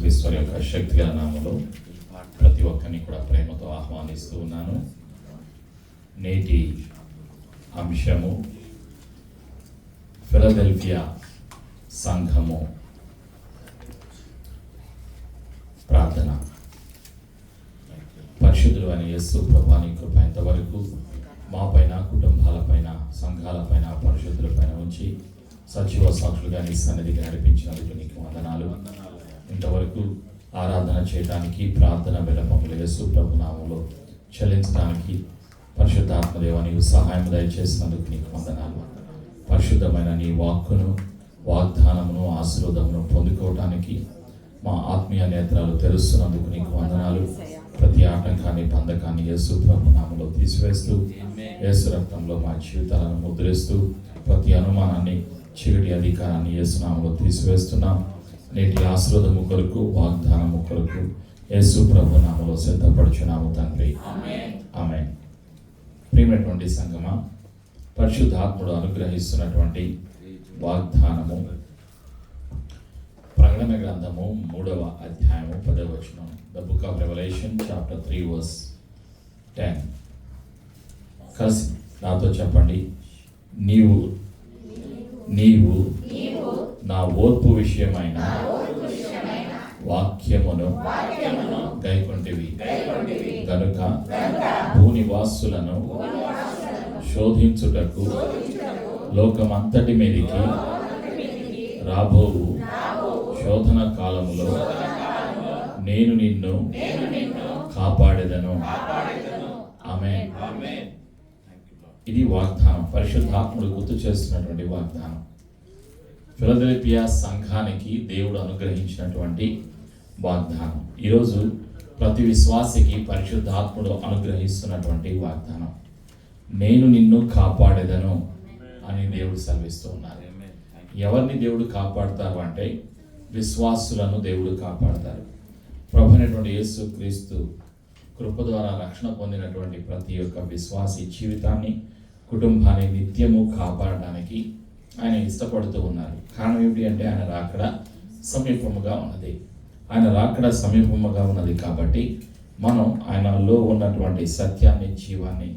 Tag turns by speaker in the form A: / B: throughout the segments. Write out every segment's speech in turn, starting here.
A: యేసుక్రీస్తు యొక్క శక్తిగల నామములో ప్రతి ఒక్కరిని కూడా ప్రేమతో ఆహ్వానిస్తూ ఉన్నాను. నేటి అంశము ఫిలదెల్ఫియా సంఘము ప్రార్థన. పరిశుద్ధుడు అని యేసు ప్రభువాని కృప ఇంతవరకు మా పైన, కుటుంబాలపైన, సంఘాలపైన, పరిశుద్ధులపైన ఉంచి సజీవ సాక్షులుగా నీ సన్నిధికి నడిపించినందుకు నీకు వందనాలు. ఇంతవరకు ఆరాధన చేయడానికి, ప్రార్థన విన్నపములు యేసు ప్రభు నామములో చెల్లించడానికి పరిశుద్ధాత్మ దేవా నీవు సహాయం దయచేసినందుకు నీకు వందనాలు. పరిశుద్ధమైన నీ వాక్కును, వాగ్దానమును, ఆశీర్వాదమును పొందుకోవటానికి మా ఆత్మీయ నేత్రాలు తెరుస్తున్నందుకు నీకు వందనాలు. ప్రతి ఆటంకాన్ని, బంధకాన్ని యేసు ప్రభు నామములో తీసివేస్తూ, యేసు రక్తంలో మా జీవితాలను ముద్రిస్తూ, ప్రతి అనుమానాన్ని, చీకటి అధికారాన్ని యేసు నామములో తీసివేస్తున్నాం. నేటి ఆశీర్వాదము కొరకు, వాగ్దానము కొరకు యేసు ప్రభు నామములో సిద్ధపడుచున్నాము తండ్రి. ఆమేన్. ప్రియమైనటువంటి సంగమా, పరిశుద్ధాత్ముడు అనుగ్రహిస్తున్నటువంటి వాగ్దానము ప్రకటన గ్రంథము 3వ అధ్యాయము 10వ వచనం. The book of Revelation chapter 3 verse 10. కలిసి నాతో చెప్పండి. నీవు నా ఓర్పు విషయమైన వాక్యమును గైకొంటివి గనుక భూనివాసులను శోధించుటకు లోకమంతటి మీదికి రాబోవు శోధన కాలములో నేను నిన్ను కాపాడెదను. ఆమేన్. ఇది వాగ్దానం, పరిశుద్ధాత్ముడు గుర్తు చేస్తున్నటువంటి వాగ్దానం. ఫిలదెల్ఫియా సంఘానికి దేవుడు అనుగ్రహించినటువంటి వాగ్దానం. ఈరోజు ప్రతి విశ్వాసికి పరిశుద్ధాత్ముడు అనుగ్రహిస్తున్నటువంటి వాగ్దానం. నేను నిన్ను కాపాడెదను అని దేవుడు సెలవిస్తూ ఉన్నారు. ఎవరిని దేవుడు కాపాడుతారు అంటే విశ్వాసులను దేవుడు కాపాడతారు. ప్రభువైనటువంటి యేసుక్రీస్తు కృప ద్వారా రక్షణ పొందినటువంటి ప్రతి ఒక్క విశ్వాసి జీవితాన్ని, కుటుంబాన్ని నిత్యము కాపాడడానికి ఆయన ఇష్టపడుతూ ఉన్నారు. కారణం ఏమిటి అంటే ఆయన రాకడ సమీపముగా ఉన్నది. ఆయన రాకడ సమీపముగా ఉన్నది కాబట్టి మనం ఆయనలో ఉన్నటువంటి సత్యాన్ని, జీవాన్ని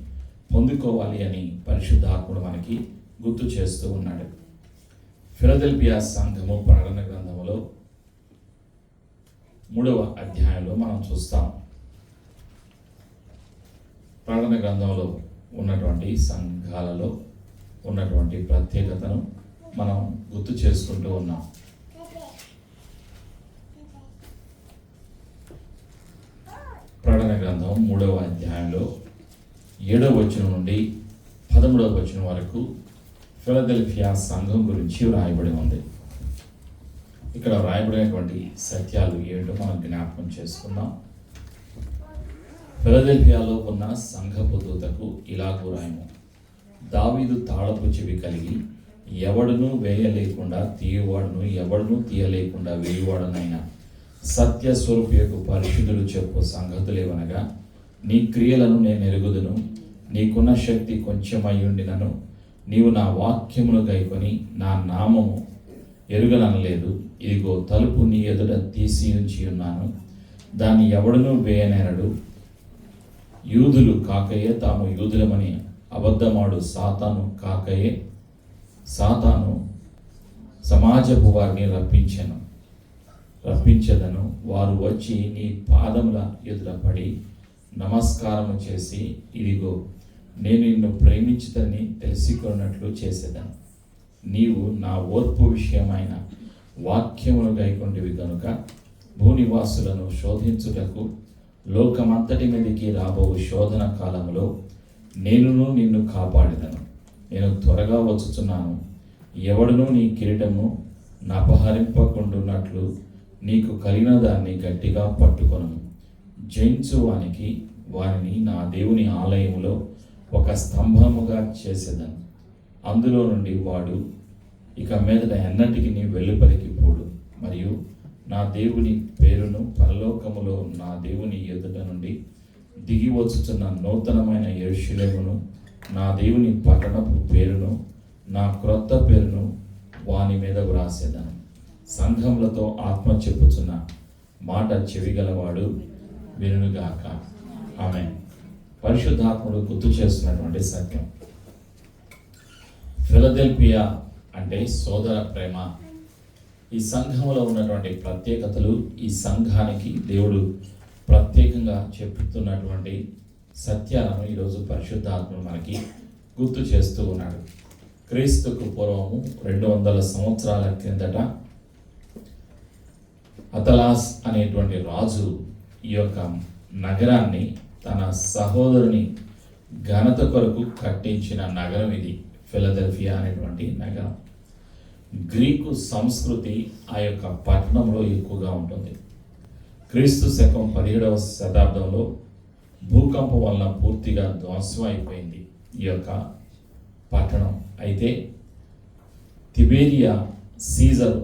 A: పొందుకోవాలి అని పరిశుద్ధాత్ముడు మనకి గుర్తు చేస్తూ ఉన్నాడు. ఫిలదెల్ఫియా సంఘము ప్రకటన గ్రంథములో 3వ అధ్యాయంలో మనం చూస్తాం. ప్రకటన గ్రంథంలో ఉన్నటువంటి సంఘాలలో ఉన్నటువంటి ప్రత్యేకతను మనం గుర్తు చేసుకుంటూ ఉన్నాం. ప్రకటన గ్రంథం 3వ అధ్యాయంలో 7వ వచనం నుండి 13వ వచనం వరకు ఫిలదెల్ఫియా సంఘం గురించి వ్రాయబడి ఉంది. ఇక్కడ వ్రాయబడినటువంటి సత్యాలు ఏంటో మనం జ్ఞాపకం చేసుకుందాం. ఫిలదెల్ఫియాలో ఉన్న సంఘపు దూతకు ఇలాగూ రాయము. దావీదు తాళపు చెవి కలిగి ఎవడును వేయలేకుండా తీయవాడును, ఎవడును తీయలేకుండా వేయవాడునైనా సత్య స్వరూపియకు పరిశుద్ధుడు చెప్పు సంగతులేవనగా, నీ క్రియలను నేను ఎరుగుదును, నీకున్న శక్తి కొంచెమయ్యుండినను నీవు నా వాక్యమును గైకొని నా నామము ఎరుగననలేదు. ఇదిగో తలుపు నీ ఎదుట తీసి ఉంచి ఉన్నాను, దాన్ని ఎవడునూ వేయనేరడు. యూదులు కాకయే తాము యూదులమని అబద్ధమాడు సాతాను సమాజపు వారిని రప్పించదను. వారు వచ్చి నీ పాదముల ఎదుట పడి నమస్కారము చేసి, ఇదిగో నేను నిన్ను ప్రేమించుదని తెలుసుకున్నట్లు చేసేదను. నీవు నా ఓర్పు విషయమైన వాక్యమును గైకొంటివి కనుక భూనివాసులను శోధించుటకు లోకమంతటి మీదికి రాబోవు శోధన కాలంలో నేనును నిన్ను కాపాడెదను. నేను త్వరగా వచ్చుచున్నాను. ఎవడునూ నీ కిరీటము నపహరింపకుండున్నట్లు నీకు కలిగిన దాన్ని గట్టిగా పట్టుకొను. జయించువానికి వారిని నా దేవుని ఆలయములో ఒక స్తంభముగా చేసేదను. అందులో నుండి వాడు ఇక మీదట ఎన్నటికి నీ వెలుపలికి పోడు. మరియు నా దేవుని పేరును పరలోకములో నా దేవుని ఎదుట నుండి దిగి వచ్చుచున్న నూతనమైన యెరూషలేమును, నా దేవుని పట్టణపు పేరును, నా క్రొత్త పేరును వాని మీద వ్రాసేదను. సంఘములతో ఆత్మ చెప్పుచున్న మాట చెవిగలవాడు వినుగాక. ఆమేన్. పరిశుద్ధాత్ముడు గుర్తు చేస్తున్నటువంటి సత్యం, ఫిలదెల్ఫియా అంటే సోదర ప్రేమ. ఈ సంఘంలో ఉన్నటువంటి ప్రత్యేకతలు, ఈ సంఘానికి దేవుడు ప్రత్యేకంగా చెప్తున్నటువంటి సత్యాలను ఈరోజు పరిశుద్ధాత్ముడు మనకి గుర్తు చేస్తూ ఉన్నాడు. క్రీస్తుకు పూర్వము 200 సంవత్సరాల క్రిందట అతలాస్ అనేటువంటి రాజు ఈ యొక్క నగరాన్ని తన సహోదరుని ఘనత కొరకు కట్టించిన నగరం ఇది, ఫిలదెల్ఫియా అనేటువంటి నగరం. గ్రీకు సంస్కృతి ఆ యొక్క పట్టణంలో ఎక్కువగా ఉంటుంది. క్రీస్తు శకం 17వ శతాబ్దంలో భూకంపం వలన పూర్తిగా ధ్వంసం అయిపోయింది ఈ యొక్క పట్టణం. అయితే తిబేరియా సీజర్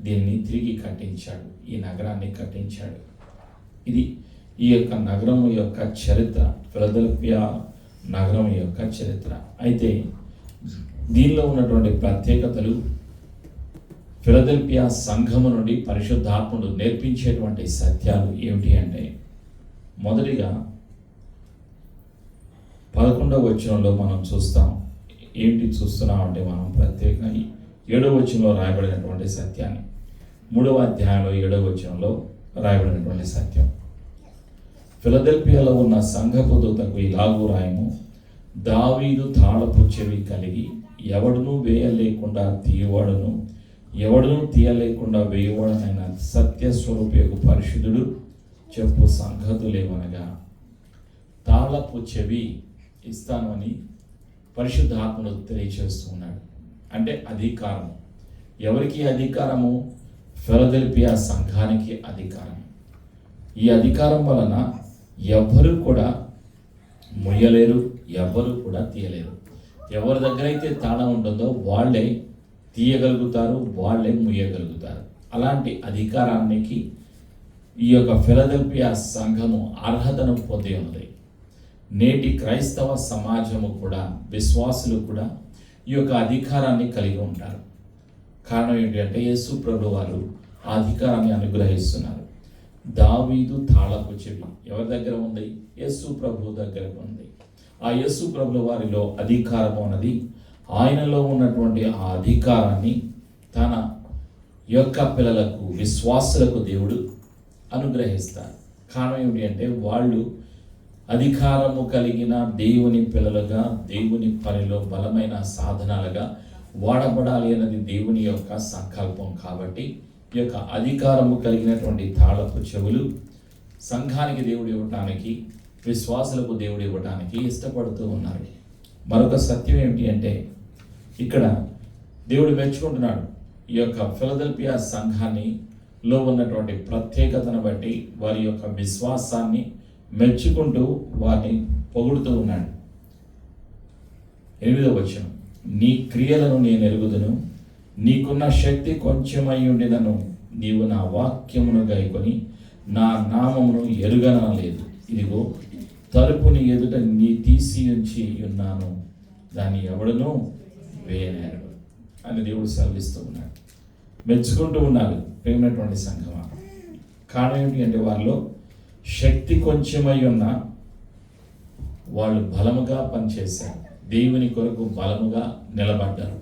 A: దీన్ని తిరిగి కట్టించాడు, ఈ నగరాన్ని కట్టించాడు. ఇది ఈ యొక్క నగరం యొక్క చరిత్ర, ఫిలదెల్ఫియా నగరం యొక్క చరిత్ర. అయితే దీనిలో ఉన్నటువంటి ప్రత్యేకతలు, ఫిలదెల్ఫియా సంఘము నుండి పరిశుద్ధాత్ముడు నేర్పించేటువంటి సత్యాలు ఏమిటి అంటే, మొదటిగా 11వ వచనంలో మనం చూస్తాం. ఏంటి చూస్తున్నాం అంటే, మనం ప్రత్యేకంగా 7వ వచనంలో రాయబడినటువంటి సత్యాన్ని, 3వ అధ్యాయంలో 7వ వచనంలో రాయబడినటువంటి సత్యం. ఫిలదెల్ఫియాలో ఉన్న సంఘపు దూతకు ఇలాగూ రాయము, దావీదు తాళపు చెవి కలిగి ఎవడునూ వేయలేకుండా తీయవాడును, ఎవడునూ తీయలేకుండా వేయవాడనైన సత్యస్వరూపకు పరిశుద్ధుడు చెప్పు సంగతులేవనగా. తాళపు చెవి ఇస్తాను అని పరిశుద్ధాత్ముడు తెలియచేస్తూ ఉన్నాడు. అంటే అధికారం. ఎవరికి అధికారము? ఫిలదెల్ఫియా సంఘానికి అధికారం. ఈ అధికారం వలన ఎవ్వరూ కూడా ముయ్యలేరు, ఎవ్వరూ కూడా తీయలేరు. ఎవరి దగ్గర అయితే తాళం ఉంటుందో వాళ్ళే తీయగలుగుతారు, వాళ్ళే ముయ్యగలుగుతారు. అలాంటి అధికారానికి ఈ యొక్క ఫిలదెల్ఫియా సంఘము అర్హతను పొంది ఉన్నది. నేటి క్రైస్తవ సమాజము కూడా, విశ్వాసులు కూడా ఈ యొక్క అధికారాన్ని కలిగి ఉంటారు. కారణం ఏంటంటే, యేసు ప్రభు వారు ఆ అధికారాన్ని అనుగ్రహిస్తున్నారు. దావీదు తాళపు చెవి ఎవరి దగ్గర ఉంది? యేసు ప్రభు దగ్గర ఉంది. ఆ యేసు ప్రభు వారిలో అధికారం అన్నది, ఆయనలో ఉన్నటువంటి ఆ అధికారాన్ని తన యొక్క పిల్లలకు, విశ్వాసులకు దేవుడు అనుగ్రహిస్తారు. కారణం ఏమిటి అంటే, వాళ్ళు అధికారము కలిగిన దేవుని పిల్లలుగా, దేవుని పనిలో బలమైన సాధనాలుగా వాడబడాలి అన్నది దేవుని యొక్క సంకల్పం. కాబట్టి ఈ యొక్క అధికారము కలిగినటువంటి తాళపు చెవులు సంఘానికి దేవుడు ఇవ్వటానికి, విశ్వాసులకు దేవుడు ఇవ్వటానికి ఇష్టపడుతూ ఉన్నారు. మరొక సత్యం ఏమిటి అంటే, ఇక్కడ దేవుడు మెచ్చుకుంటున్నాడు ఈ యొక్క ఫిలదెల్ఫియా సంఘాన్ని లో ఉన్నటువంటి ప్రత్యేకతను బట్టి వారి యొక్క విశ్వాసాన్ని మెచ్చుకుంటూ వారిని పొగుడుతూ ఉన్నాడు. 8వ వచనం, నీ క్రియలను నేను ఎరుగుదును, నీకున్న శక్తి కొంచెమై ఉండినను నీవు నా వాక్యమును గైకొని నా నామమును ఎరుగనలేదు. ఇదిగో తలుపుని ఎదుట నీ తీసి ఉంచి ఉన్నాను, దాన్ని ఎవడనూ వేయనేరడు అని దేవుడు సెలవిస్తూ ఉన్నాడు. మెచ్చుకుంటూ ఉన్నారు ప్రేమైనటువంటి సంఘమా. కారణం ఏంటి అంటే, వారిలో శక్తి కొంచెమై ఉన్న వాళ్ళు బలముగా పనిచేశారు, దేవుని కొరకు బలముగా నిలబడ్డారు.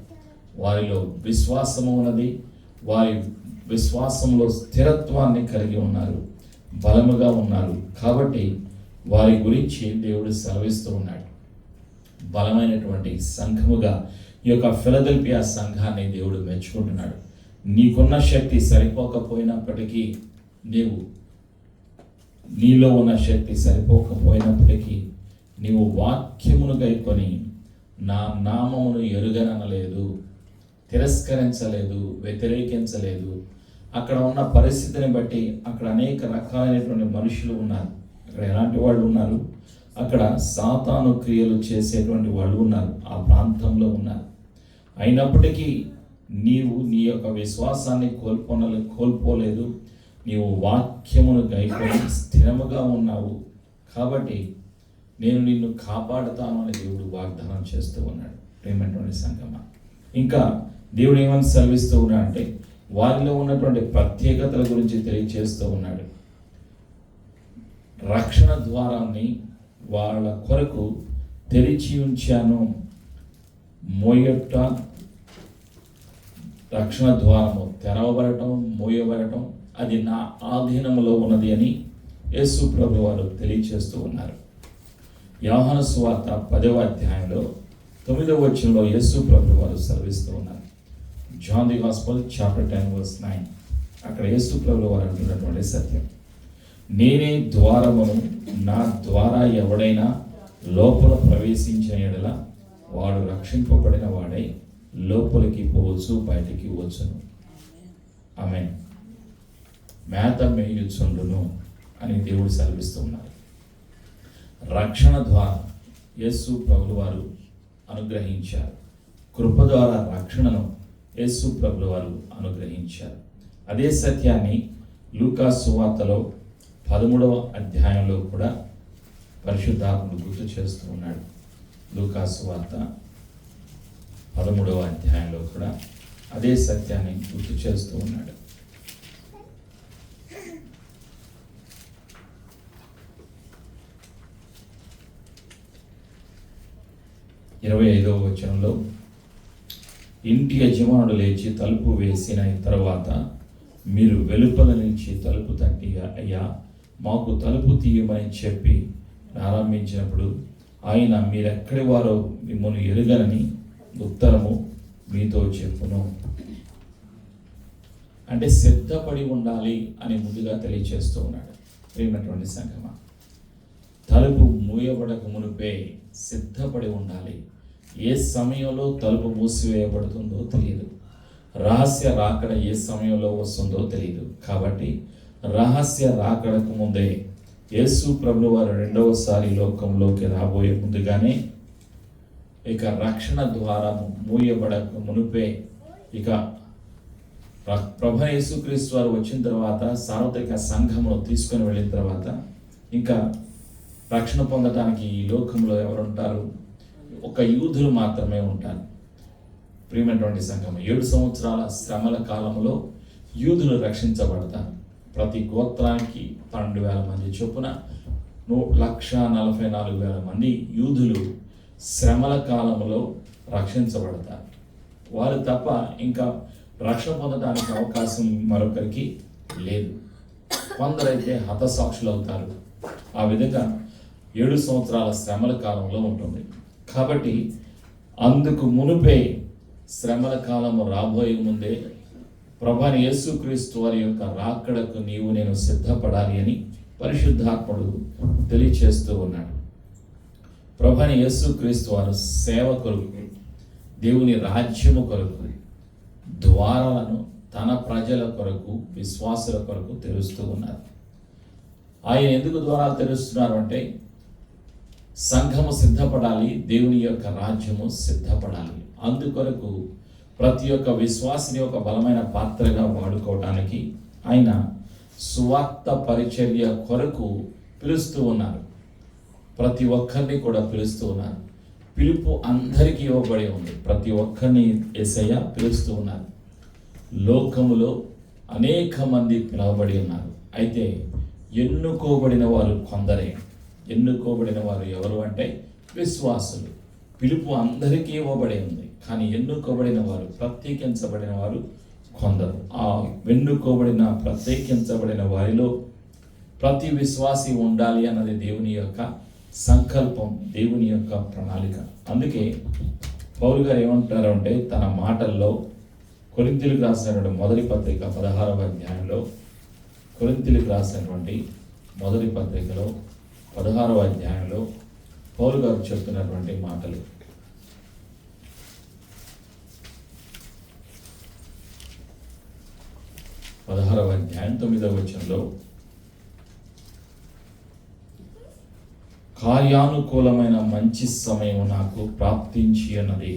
A: వారిలో విశ్వాసము ఉన్నది, వారి విశ్వాసంలో స్థిరత్వాన్ని కలిగి ఉన్నారు, బలముగా ఉన్నారు. కాబట్టి వారి గురించి దేవుడు సెలవిస్తూ ఉన్నాడు. బలమైనటువంటి సంఘముగా ఈ యొక్క ఫిలదెల్ఫియా సంఘాన్ని దేవుడు మెచ్చుకుంటున్నాడు. నీకున్న శక్తి సరిపోకపోయినప్పటికీ, నీలో ఉన్న శక్తి సరిపోకపోయినప్పటికీ నీవు వాక్యమును గైకొని నా నామమును ఎరుగననలేదు, తిరస్కరించలేదు, వ్యతిరేకించలేదు. అక్కడ ఉన్న పరిస్థితిని బట్టి అక్కడ అనేక రకాలైనటువంటి మనుషులు ఉన్నారు. అక్కడ ఎలాంటి వాళ్ళు ఉన్నారు? అక్కడ సాతాను క్రియలు చేసేటువంటి వాళ్ళు ఉన్నారు, ఆ ప్రాంతంలో ఉన్నారు. అయినప్పటికీ నీవు నీ యొక్క విశ్వాసాన్ని కోల్పోలేదు. నీవు వాక్యమును గైకొని స్థిరముగా ఉన్నావు. కాబట్టి నేను నిన్ను కాపాడుతాను అని దేవుడు వాగ్దానం చేస్తూ ఉన్నాడు. ప్రేమైనటువంటి సంగమా, ఇంకా దేవుడు ఏమని సెలవిస్తూ ఉన్నాడు అంటే, వారిలో ఉన్నటువంటి ప్రత్యేకతల గురించి తెలియజేస్తూ ఉన్నాడు. రక్షణ ద్వారాన్ని వాళ్ళ కొరకు తెరిచి ఉంచాను. మోయట, రక్షణ ద్వారము తెరవబడటం, మోయబడటం అది నా ఆధీనంలో ఉన్నది అని యేసు ప్రభు వారు తెలియజేస్తూ ఉన్నారు. యోహాను సువార్త 10వ అధ్యాయంలో 9వ వచనంలో యేసు ప్రభు వారు సెలవిస్తూ ఉన్నారు. John the Gospel chapter 10:9. అక్కడ యేసు ప్రభు వారు అంటున్నటువంటి సత్యం, నేనే ద్వారమును, నా ద్వారా ఎవడైనా లోపల ప్రవేశించిన యెడల వాడు రక్షింపబడిన వాడై లోపలికి పోవచ్చు, బయటికి వచ్చును. ఆమేన్. మేత మేయుచుండును అని దేవుడు సెలవిస్తూ ఉన్నారు. రక్షణ ద్వారా యేసు ప్రభువు వారు అనుగ్రహించారు. కృప ద్వారా రక్షణను యేసు ప్రభువు వారు అనుగ్రహించారు. అదే సత్యాన్ని లూకా సువార్తలో 13వ అధ్యాయంలో కూడా పరిశుద్ధాత్ముడు గుర్తు చేస్తూ ఉన్నాడు. లూకా సువార్త 13వ అధ్యాయంలో కూడా అదే సత్యాన్ని గుర్తు చేస్తూ ఉన్నాడు. 25వ వచనంలో, ఇంటి యజమానుడు లేచి తలుపు వేసిన తర్వాత మీరు వెలుపల నుంచి తలుపు తట్టి, అయ్యా మాకు తలుపు తీయమని చెప్పి ప్రారంభించినప్పుడు ఆయన మీరెక్కడి వారో మిమ్మల్ని ఎరుగనని ఉత్తరము మీతో చెప్పును. అంటే సిద్ధపడి ఉండాలి అని ముందుగా తెలియచేస్తూ ఉన్నాడు. ప్రియమైనటువంటి సంగమా, తలుపు మూయబడక మునిపే సిద్ధపడి ఉండాలి. ఏ సమయంలో తలుపు మూసివేయబడుతుందో తెలియదు. రహస్య రాకడ ఏ సమయంలో వస్తుందో తెలియదు. కాబట్టి రహస్య రాకడకు ముందే యేసు ప్రభువు వారు రెండవసారి లోకంలోకి రాబోయే ముందుగానే ఇక రక్షణ ద్వారం మూయబడక మునిపే ఇక ప్రభు యేసుక్రీస్తు వారు వచ్చిన తర్వాత సార్వత్రిక సంఘమును తీసుకొని వెళ్ళిన తర్వాత ఇంకా రక్షణ పొందడానికి ఈ లోకంలో ఎవరుంటారు? ఒక యూదులు మాత్రమే ఉంటారు. ప్రియమైనటువంటి సంఘం, 7 సంవత్సరాల శ్రమల కాలంలో యూదులు రక్షించబడతారు. ప్రతి గోత్రానికి 12,000 మంది చొప్పున 1,44,000 మంది యూదులు శ్రమల కాలంలో రక్షించబడతారు. వారు తప్ప ఇంకా రక్షణ పొందడానికి అవకాశం మరొకరికి లేదు. కొందరైతే హతసాక్షులు అవుతారు. ఆ విధంగా 7 సంవత్సరాల శ్రమల కాలంలో ఉంటుంది. కాబట్టి అందుకు మునుపే శ్రమల కాలము రాబోయే ముందే ప్రభువైన యేసుక్రీస్తు వారి యొక్క రాకడకు నీవు నేను సిద్ధపడాలి అని పరిశుద్ధాత్ముడు తెలియచేస్తూ ఉన్నాడు. ప్రభువైన యేసుక్రీస్తు వారు సేవ కొరకు, దేవుని రాజ్యము కొరకు ద్వారాలను తన ప్రజల కొరకు, విశ్వాసుల కొరకు తెరుస్తూ ఉన్నారు. ఆయన ఎందుకు ద్వారాలు తెరుస్తున్నారు అంటే సంఘము సిద్ధపడాలి, దేవుని యొక్క రాజ్యము సిద్ధపడాలి. అందుకొరకు ప్రతి ఒక్క విశ్వాసిని ఒక బలమైన పాత్రగా వాడుకోవడానికి ఆయన సువార్త పరిచర్య కొరకు పిలుస్తూ ఉన్నారు. ప్రతి ఒక్కరిని కూడా పిలుస్తూ ఉన్నారు. పిలుపు అందరికీ ఇవ్వబడి ఉంది. ప్రతి ఒక్కరిని యేసయ్య పిలుస్తూ ఉన్నారు. లోకములో అనేక మంది పిలవబడి ఉన్నారు. అయితే ఎన్నుకోబడిన వారు కొందరే. ఎన్నుకోబడిన వారు ఎవరు అంటే విశ్వాసులు. పిలుపు అందరికీ ఇవ్వబడి ఉంది, కానీ ఎన్నుకోబడిన వారు, ప్రత్యేకించబడిన వారు కొందరు. ఆ ఎన్నుకోబడిన ప్రత్యేకించబడిన వారిలో ప్రతి విశ్వాసి ఉండాలి అన్నది దేవుని యొక్క సంకల్పం, దేవుని యొక్క ప్రణాళిక. అందుకే పౌలు గారు ఏమంటారు అంటే తన మాటల్లో కొరింథీయులకు రాసినటువంటి మొదటి పత్రిక 16వ అధ్యాయంలో, కొరింథీయులకు రాసినటువంటి మొదటి పత్రికలో 16వ అధ్యాయంలో పౌలు గారు చెప్తున్నటువంటి మాటలు. 16వ అధ్యాయం 9వ వచనంలో, కార్యానుకూలమైన మంచి సమయం నాకు ప్రాప్తించి ఉన్నది,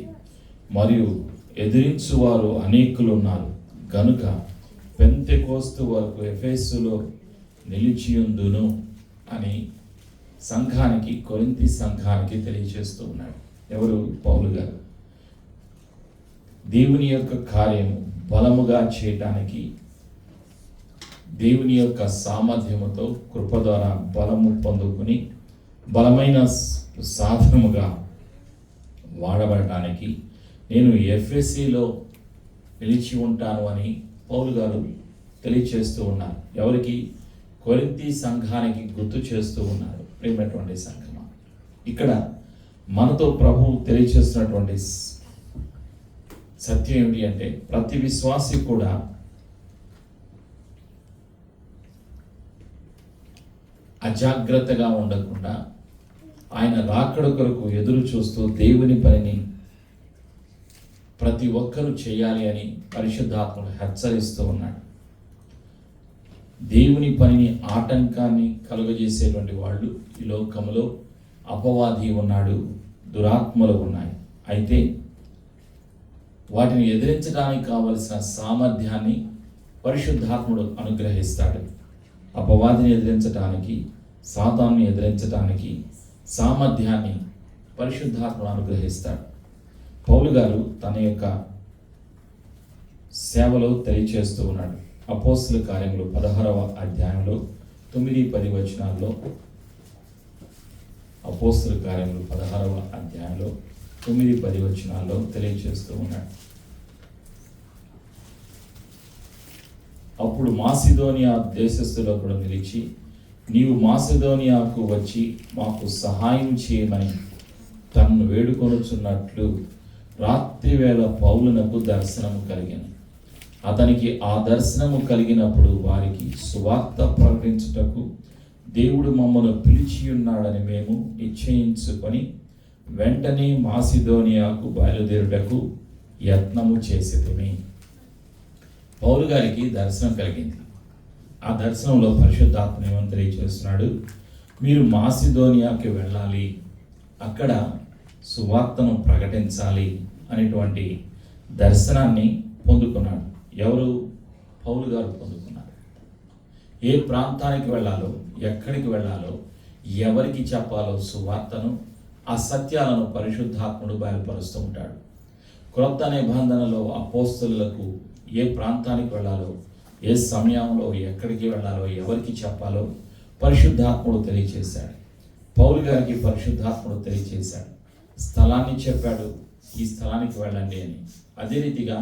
A: మరియు ఎదిరించువారు అనేకులు ఉన్నారు గనుక పెంతెకోస్తు వరకు ఎఫెసులో నిలిచియుందును అని సంఘానికి, కొరింథీ సంఘానికి తెలియజేస్తూ ఉన్నాడు. ఎవరు? పౌలు గారు. దేవుని యొక్క కార్యము, బలముగా చేయటానికి దేవుని యొక్క సామర్థ్యముతో కృప ద్వారా బలము పొందుకుని బలమైన సాధనముగా వాడబడటానికి నేను ఎఫెసీలో నిలిచి ఉంటాను అని పౌలు గారు తెలియచేస్తూ ఉన్నారు. ఎవరికి? కొరింథీ సంఘానికి గుర్తు చేస్తూ ఉన్నారు. ప్రియమైనటువంటి సంఘమా, ఇక్కడ మనతో ప్రభువు తెలియచేస్తున్నటువంటి సత్యం ఏమిటి అంటే, ప్రతి విశ్వాసి కూడా అజాగ్రత్తగా ఉండకుండా ఆయన రాకడ కొరకు ఎదురు చూస్తూ దేవుని పనిని ప్రతి ఒక్కరూ చేయాలి అని పరిశుద్ధాత్మను హెచ్చరిస్తూ ఉన్నాడు. దేవుని పనిని ఆటంకాన్ని కలుగజేసేటువంటి వాళ్ళు ఈ లోకంలో అపవాది ఉన్నాడు, దురాత్మలు ఉన్నాయి. అయితే వాటిని ఎదిరించడానికి కావలసిన సామర్థ్యాన్ని పరిశుద్ధాత్ముడు అనుగ్రహిస్తాడు. అపవాదిని ఎదిరించడానికి, సాతాన్ని ఎదిరించడానికి సామర్థ్యాన్ని పరిశుద్ధాత్ముడు అనుగ్రహిస్తాడు. పౌలు గారు తన యొక్క సేవలో తెలియచేస్తూ ఉన్నాడు. అపోస్తల కార్యములు 16వ అధ్యాయంలో 9-10 వచనాల్లో, అపోస్తల కార్యములు 16వ అధ్యాయంలో 9-10 వచనాల్లో తెలియచేస్తూ ఉన్నాడు. అప్పుడు మాసిదోనియా దేశస్థులు కూడా నిలిచి, నీవు మాసిదోనియాకు వచ్చి మాకు సహాయం చేయమని తన్ను వేడుకొనుచున్నట్లు రాత్రి వేళ పౌలునకు దర్శనము కలిగింది. అతనికి ఆ దర్శనము కలిగినప్పుడు వారికి సువార్త ప్రకటించుటకు దేవుడు మమ్మను పిలిచి ఉన్నాడని మేము నిశ్చయించుకొని వెంటనే మాసిదోనియాకు బయలుదేరుటకు యత్నము చేసేదిమి. పౌలు గారికి దర్శనం కలిగింది. ఆ దర్శనంలో పరిశుద్ధాత్మ ఏమని తెలియజేస్తున్నాడు, మీరు మాసిదోనియాకి వెళ్ళాలి, అక్కడ సువార్తను ప్రకటించాలి అనేటువంటి దర్శనాన్ని పొందుకున్నాడు. ఎవరు? పౌలు గారు పొందుకున్నారు. ఏ ప్రాంతానికి వెళ్ళాలో, ఎక్కడికి వెళ్ళాలో, ఎవరికి చెప్పాలో సువార్తను, ఆ సత్యాలను పరిశుద్ధాత్ముడు బయలుపరుస్తూ ఉంటాడు. క్రొత్త నిబంధనలో అపోస్తలులకు ఏ ప్రాంతానికి వెళ్ళాలో, ఏ సమయంలో ఎక్కడికి వెళ్ళాలో, ఎవరికి చెప్పాలో పరిశుద్ధాత్ముడు తెలియచేశాడు. పౌలు గారికి పరిశుద్ధాత్ముడు తెలియచేశాడు. స్థలాన్ని చెప్పాడు, ఈ స్థలానికి వెళ్ళండి అని. అదే రీతిగా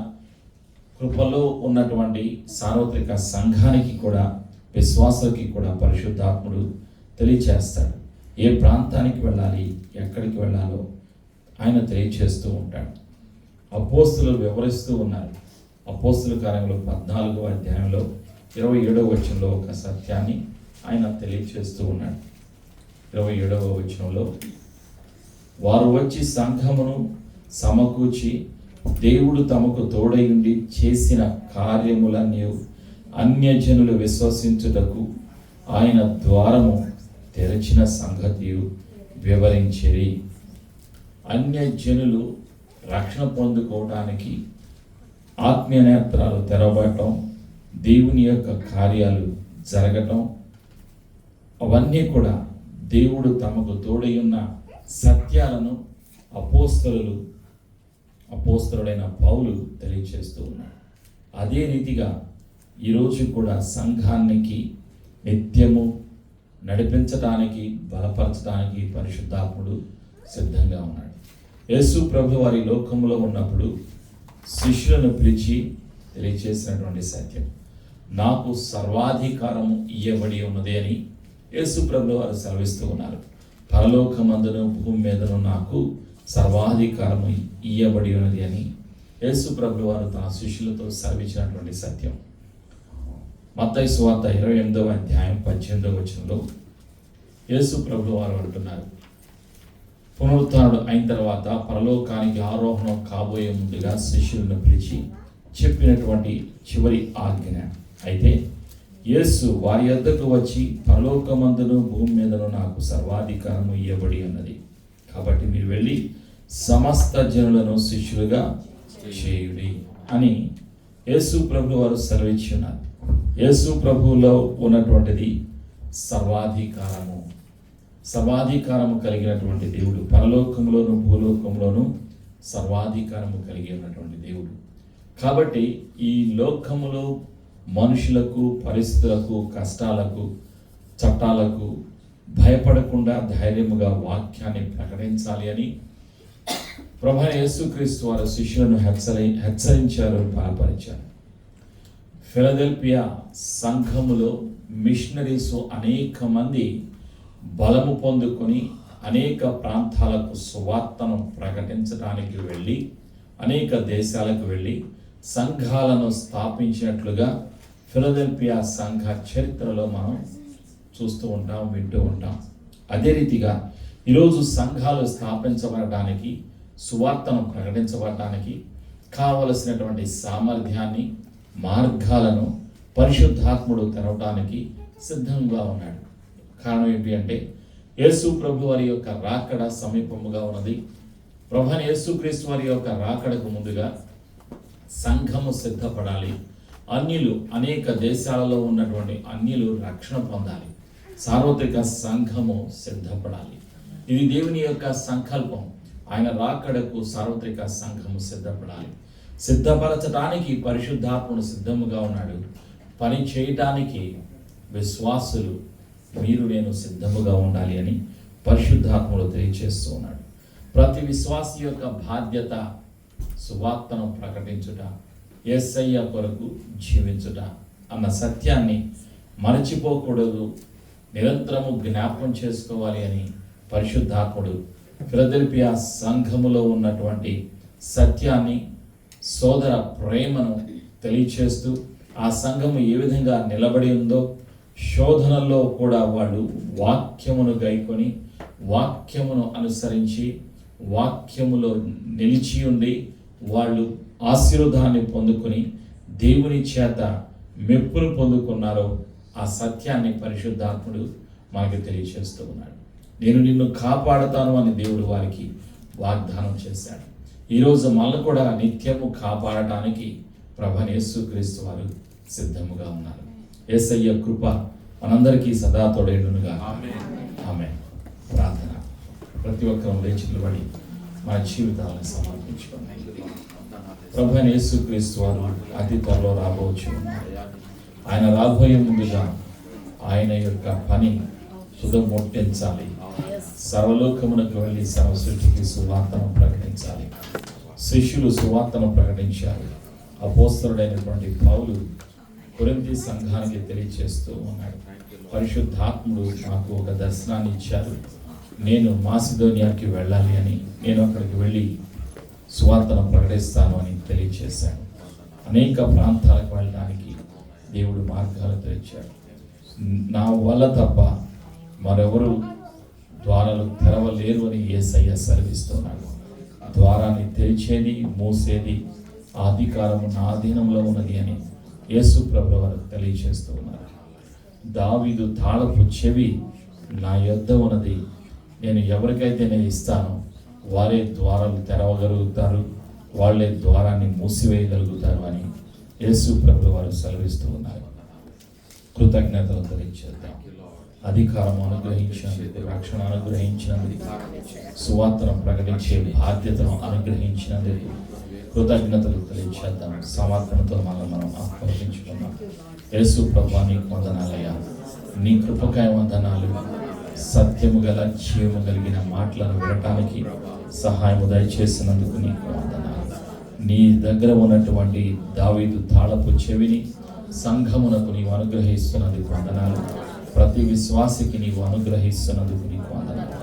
A: కృపలో ఉన్నటువంటి సార్వత్రిక సంఘానికి కూడా, విశ్వాసులకి కూడా పరిశుద్ధాత్ముడు తెలియచేస్తాడు. ఏ ప్రాంతానికి వెళ్ళాలి, ఎక్కడికి వెళ్ళాలో ఆయన తెలియచేస్తూ ఉంటాడు. అపోస్తలులు వివరిస్తూ ఉన్నారు. అపోస్తల కార్యములు 14వ అధ్యాయంలో 27వ వచనంలో ఒక సత్యాన్ని ఆయన తెలియచేస్తూ ఉన్నాడు. 27వ వచనంలో, వారు వచ్చి సంఘమును సమకూర్చి దేవుడు తమకు తోడయుండి చేసిన కార్యములన్నీ అన్యజనులు విశ్వసించుటకు ఆయన ద్వారము తెరచిన సంగతియు వివరించిరి. అన్యజనులు రక్షణ పొందుకోవడానికి ఆత్మీయ నేత్రాలు తెరవబడటం, దేవుని యొక్క కార్యాలు జరగటం, అవన్నీ కూడా దేవుడు తమకు తోడయున్న సత్యాలను అపోస్తలుడైన పౌలు తెలియచేస్తూ ఉన్నాడు. అదే రీతిగా ఈరోజు కూడా సంఘానికి నిత్యము నడిపించడానికి, బలపరచడానికి పరిశుద్ధాత్ముడు సిద్ధంగా ఉన్నాడు. యేసు ప్రభు వారి లోకంలో ఉన్నప్పుడు శిష్యులను పిలిచి తెలియచేసినటువంటి సత్యం, నాకు సర్వాధికారము ఇయ్యబడి ఉన్నది అని యేసు ప్రభు వారు సెలవిస్తూ ఉన్నారు. పరలోకమందును భూమి మీదను నాకు సర్వాధికారము ఇయ్యబడి ఉన్నది అని యేసు ప్రభు వారు తన శిష్యులతో సెలవిచ్చినటువంటి సత్యం. మత్తయి సువార్త 28వ అధ్యాయం 18వ వచనంలో యేసు ప్రభు వారు అంటున్నారు, పునరుత్థానుడు అయిన తర్వాత పరలోకానికి ఆరోహణం కాబోయే ముందుగా శిష్యులను పిలిచి చెప్పినటువంటి చివరి ఆజ్ఞ. అయితే యేసు వారి యొద్దకు వచ్చి, పరలోకమందును భూమి మీదను నాకు సర్వాధికారము ఇయ్యబడి ఉన్నది, కాబట్టి మీరు వెళ్ళి సమస్త జనులను శిష్యులుగా చేయుడి అని యేసు ప్రభు వారు సెలవిచ్చి ఉన్నారు. యేసు ప్రభువులో ఉన్నటువంటిది సర్వాధికారము. సర్వాధికారము కలిగినటువంటి దేవుడు, పరలోకంలోను భూలోకంలోను సర్వాధికారము కలిగి ఉన్నటువంటి దేవుడు. కాబట్టి ఈ లోకములో మనుషులకు, పరిస్థితులకు, కష్టాలకు, చట్టాలకు భయపడకుండా ధైర్యముగా వాక్యాన్ని ప్రకటించాలి అని ప్రభువైన యేసుక్రీస్తు వారి శిష్యులను హెచ్చరించారు, బలపరిచారు. ఫిలదెల్ఫియా సంఘములో మిషనరీస్ అనేక మంది బలము పొందుకొని అనేక ప్రాంతాలకు సువార్తను ప్రకటించడానికి వెళ్ళి, అనేక దేశాలకు వెళ్ళి సంఘాలను స్థాపించినట్లుగా ఫిలదెల్ఫియా సంఘ చరిత్రలో మనం చూస్తూ ఉంటాం, వింటూ ఉంటాం. అదే రీతిగా ఈరోజు సంఘాలు స్థాపించబడడానికి, సువార్తను ప్రకటించబడటానికి కావలసినటువంటి సామర్థ్యాన్ని, మార్గాలను పరిశుద్ధాత్ముడు తెరవడానికి సిద్ధంగా ఉన్నాడు. కారణం ఏంటి అంటే యేసు ప్రభు వారి యొక్క రాకడ సమీపముగా ఉన్నది. ప్రభువైన యేసుక్రీస్తు వారి యొక్క రాకడకు ముందుగా సంఘము సిద్ధపడాలి. అన్యులు, అనేక దేశాలలో ఉన్నటువంటి అన్యులు రక్షణ పొందాలి. సార్వత్రిక సంఘము సిద్ధపడాలి. ఇది దేవుని యొక్క సంకల్పం. ఆయన రాకడకు సార్వత్రిక సంఘము సిద్ధపడాలి. సిద్ధపరచడానికి పరిశుద్ధాత్ముడు సిద్ధముగా ఉన్నాడు. పని చేయటానికి విశ్వాసులు, మీరు నేను సిద్ధముగా ఉండాలి అని పరిశుద్ధాత్ముడు తెలియచేస్తూ ఉన్నాడు. ప్రతి విశ్వాసి యొక్క బాధ్యత సువార్తను ప్రకటించుట, యేసయ్య కొరకు జీవించుట అన్న సత్యాన్ని మరచిపోకూడదు, నిరంతరము జ్ఞాపకం చేసుకోవాలి అని పరిశుద్ధాత్ముడు ఫిలదెల్ఫియా సంఘములో ఉన్నటువంటి సత్యాన్ని, సోదర ప్రేమను తెలియచేస్తూ ఆ సంఘము ఏ విధంగా నిలబడి ఉందో, శోధనల్లో కూడా వాళ్ళు వాక్యమును గైకొని, వాక్యమును అనుసరించి, వాక్యములో నిలిచి ఉండి వాళ్ళు ఆశీర్వాదాన్ని పొందుకొని దేవుని చేత మెప్పును పొందుకున్నారో ఆ సత్యాన్ని పరిశుద్ధాత్ముడు మనకి తెలియచేస్తూ ఉన్నాడు. నేను నిన్ను కాపాడుతాను అని దేవుడు వారికి వాగ్దానం చేశాడు. ఈరోజు మనల్ని కూడా నిత్యము కాపాడటానికి ప్రభువైన యేసుక్రీస్తు వారు సిద్ధముగా ఉన్నారు. యేసయ్య కృప మనందరికీ సదా తోడేయునుగా. ఆమేన్. ప్రార్థన. ప్రతి ఒక్కరూ లేచి నిలబడి మన జీవితాలను సమర్పించుకోండి. ప్రభువైన యేసుక్రీస్తు వారు అతి త్వరలో రాబోచు. ఆయన రాబోయే ముందుగా ఆయన యొక్క పని సుధముట్టించాలి. సర్వలోకమునకు వెళ్ళి సర్వ సృష్టికి సువార్తను ప్రకటించాలి. శిష్యులు సువార్తను ప్రకటించారు. అపోస్తలుడైనటువంటి పౌలు కొరింథీ సంఘానికి తెలియచేస్తూ ఉన్నాడు. పరిశుద్ధాత్ముడు నాకు ఒక దర్శనాన్ని ఇచ్చారు, నేను మాసిదోనియాకి వెళ్ళాలి అని, నేను అక్కడికి వెళ్ళి సువార్తను ప్రకటిస్తాను అని తెలియచేశాడు. అనేక ప్రాంతాలకు వెళ్ళడానికి దేవుడు మార్గాలు తెరిచాడు. నా వల్ల తప్ప మరెవరు ద్వారాలు తెరవలేరు అని యేసయ్య సెలవిస్తున్నాడు. ద్వారాన్ని తెరిచేది, మూసేది ఆ అధికారము నా అధీనంలో ఉన్నది అని యేసు ప్రభువు వారు తెలియజేస్తూ ఉన్నారు. దావీదు తాళపు చెవి నా యొద్ద ఉన్నది, నేను ఎవరికైతే నేను ఇస్తానో వారే ద్వారాలు తెరవగలుగుతారు, వాళ్ళే ద్వారాన్ని మూసివేయగలుగుతారు అని యేసు ప్రభువు వారు సెలవిస్తూ ఉన్నారు. కృతజ్ఞతలు తెలియజేద్దాం. అధికారం అనుగ్రహించినందుకు, రక్షణ అనుగ్రహించినందుకు, సువార్తను ప్రకటించే బాధ్యతను అనుగ్రహించినందుకు కృతజ్ఞతలు తెలియజేద్దాం. సమర్పణతో మనం అర్పించుకున్నాం. యేసు ప్రభువా నీకు వందనాలయ్యా, నీ కృపకాయ వందనాలు. సత్యము గల, జీవము కలిగిన మాటలను వినటానికి సహాయము దయచేసినందుకు నీకు వందనాలు. నీ దగ్గర ఉన్నటువంటి దావీదు తాళపు చెవిని సంఘమునకు నీవు అనుగ్రహిస్తున్నందుకు వందనాలు. ప్రతి విశ్వాసికి నీవు అనుగ్రహిస్తున్నందుకు నీకు వందనాలు.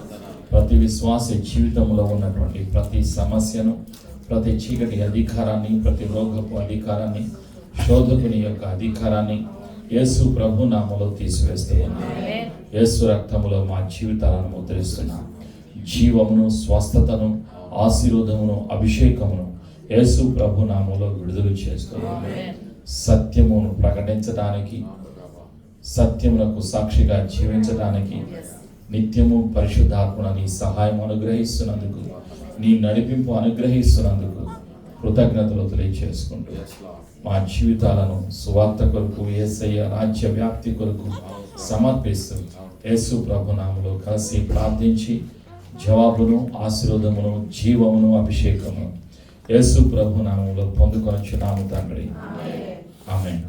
A: ప్రతి విశ్వాసి జీవితంలో ఉన్నటువంటి ప్రతి సమస్యను, ప్రతి చీకటి అధికారాన్ని, ప్రతి రోగపు అధికారాన్ని, శోధకుని యొక్క అధికారాన్ని యేసు ప్రభు నామములో తీసివేస్తూ ఉన్నాను. యేసు రక్తములో మా జీవితాలను ముద్రిస్తున్నాం. జీవమును, స్వస్థతను, ఆశీర్వాదమును, అభిషేకమును యేసు ప్రభు నామములో విడుదల చేస్తున్నాం. సత్యమును ప్రకటించడానికి, సత్యమునకు సాక్షిగా జీవించడానికి నిత్యము పరిశుద్ధాత్మను నీ సహాయం అనుగ్రహిస్తున్నందుకు, నీ నడిపింపు అనుగ్రహిస్తున్నందుకు కృతజ్ఞతలు తెలియచేసుకుంటూ మా జీవితాలను సువార్త కొరకు, యేసయ్య రాజ్య వ్యాప్తి కొరకు సమర్పిస్తూ యేసు ప్రభు నామములో కలిసి ప్రార్థించి జవాబును, ఆశీర్వాదమును, జీవమును, అభిషేకమును యేసు ప్రభు నామములో పొందుకొనుచున్నాము తండ్రి. ఆమేన్.